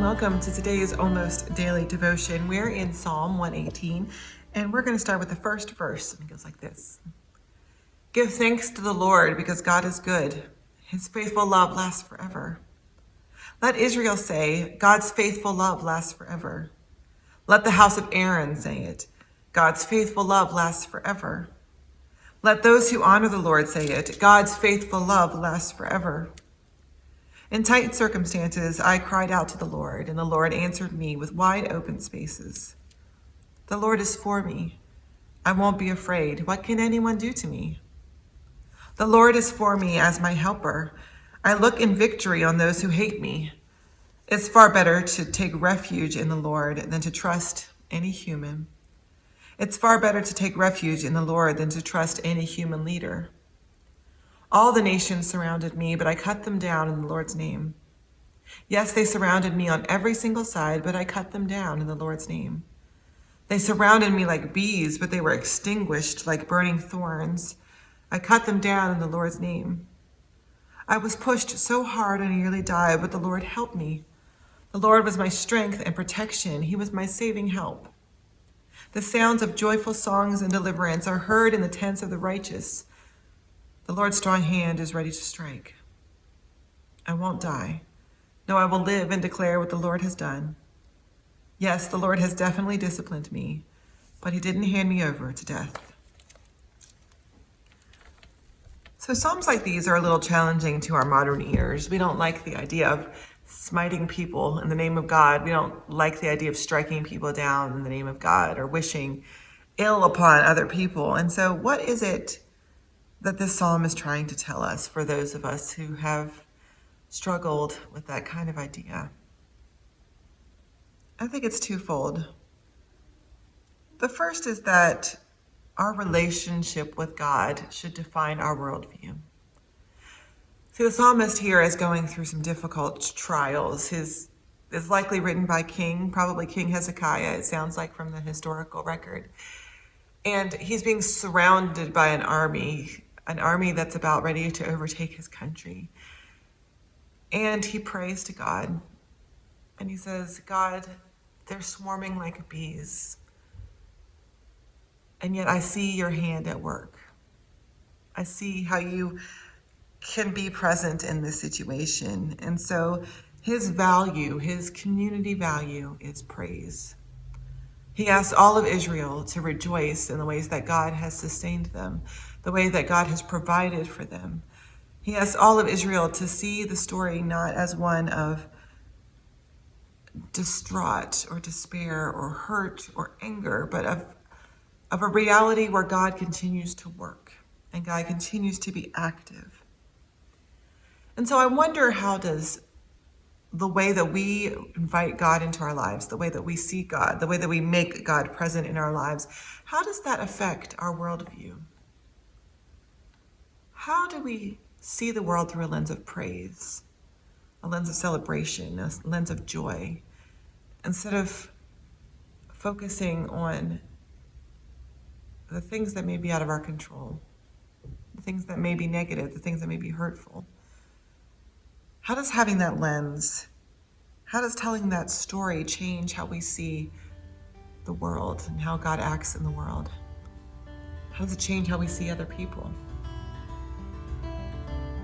and welcome to today's almost daily devotion. We're in Psalm 118, and we're going to start with the first verse. It goes like this. Give thanks to the Lord because God is good. His faithful love lasts forever. Let Israel say, God's faithful love lasts forever. Let the house of Aaron say it, God's faithful love lasts forever. Let those who honor the Lord say it, God's faithful love lasts forever. In tight circumstances, I cried out to the Lord, and the Lord answered me with wide open spaces. The Lord is for me. I won't be afraid. What can anyone do to me? The Lord is for me as my helper. I look in victory on those who hate me. It's far better to take refuge in the Lord than to trust any human. It's far better to take refuge in the Lord than to trust any human leader. All the nations surrounded me, but I cut them down in the Lord's name. Yes, they surrounded me on every single side, but I cut them down in the Lord's name. They surrounded me like bees, but they were extinguished like burning thorns. I cut them down in the Lord's name. I was pushed so hard I nearly died, but the Lord helped me. The Lord was my strength and protection. He was my saving help. The sounds of joyful songs and deliverance are heard in the tents of the righteous. The Lord's strong hand is ready to strike. I won't die. No, I will live and declare what the Lord has done. Yes, the Lord has definitely disciplined me, but he didn't hand me over to death. So Psalms like these are a little challenging to our modern ears. We don't like the idea of smiting people in the name of God. We don't like the idea of striking people down in the name of God or wishing ill upon other people. And so what is it that this psalm is trying to tell us for those of us who have struggled with that kind of idea? I think it's twofold. The first is that our relationship with God should define our worldview. See, the psalmist here is going through some difficult trials. It's likely written by probably King Hezekiah, it sounds like from the historical record. And he's being surrounded by an army that's about ready to overtake his country. And he prays to God. And he says, God, they're swarming like bees. And yet I see your hand at work. I see how you can be present in this situation. And so his value, his community value, is praise. He asks all of Israel to rejoice in the ways that God has sustained them, the way that God has provided for them. He asks all of Israel to see the story not as one of distraught or despair or hurt or anger, but of a reality where God continues to work and God continues to be active. And so I wonder, how does the way that we invite God into our lives, the way that we see God, the way that we make God present in our lives, how does that affect our worldview? How do we see the world through a lens of praise, a lens of celebration, a lens of joy, instead of focusing on the things that may be out of our control, the things that may be negative, the things that may be hurtful? How does having that lens, how does telling that story change how we see the world and how God acts in the world? How does it change how we see other people?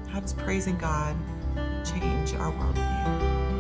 How does praising God change our worldview?